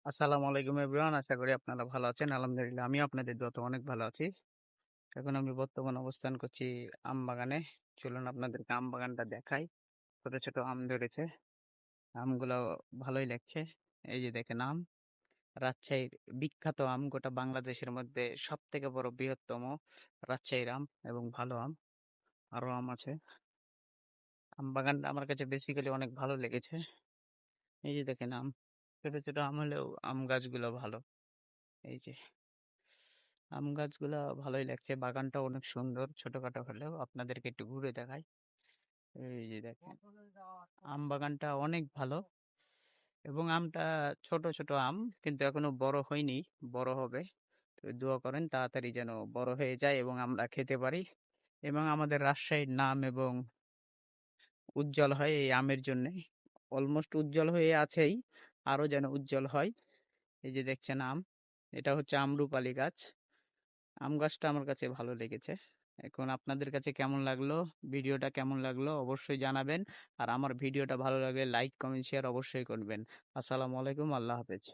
আসসালামু আলাইকুম এভরিওয়ান, আশা করি আপনারা ভালো আছেন। আলহামদুলিল্লাহ আমি আপনাদের দোয়াতে অনেক ভালো আছি। এখন আমি বর্তমান অবস্থান করছি আম বাগানে। চলুন আপনাদেরকে আম বাগানটা দেখাই। ছোট ছোট আম ধরেছে, আমগুলো ভালোই লাগছে। এই যে দেখেন আম, রাজশাহীর বিখ্যাত আম, গোটা বাংলাদেশের মধ্যে সব থেকে বড় বৃহত্তম রাজশাহীর আম এবং ভালো আম। আরো আম আছে। আম বাগানটা আমার কাছে বেসিক্যালি অনেক ভালো লেগেছে। এই যে দেখেন আম, ছোট ছোট আম হলেও আম গাছগুলো ভালো। এই যে আম গাছগুলা ভালোই লাগছে, বাগানটা অনেক সুন্দর, ছোটখাটো হলেও আপনাদেরকে একটু ঘুরে দেখাই। এই যে দেখেন আম বাগানটা অনেক ভালো এবং আমটা ছোট ছোট আম, কিন্তু এখনো বড় হয়নি, বড় হবে। তো দোয়া করেন তাড়াতাড়ি যেন বড় হয়ে যায় এবং আমরা খেতে পারি এবং আমাদের রাজশাহীর নাম এবং উজ্জ্বল হয় এই আমের জন্য। অলমোস্ট উজ্জ্বল হয়ে আছেই, আরো যেন উজ্জ্বল হয়। এই যে দেখছেন আম, এটা হচ্ছে আমরুপালি গাছ। আম গাছটা আমার কাছে ভালো লেগেছে। এখন আপনাদের কাছে কেমন লাগলো, ভিডিওটা কেমন লাগলো অবশ্যই জানাবেন। আর আমার ভিডিওটা ভালো লাগলে লাইক কমেন্ট শেয়ার অবশ্যই করবেন। আসসালামু আলাইকুম, আল্লাহ হাফেজ।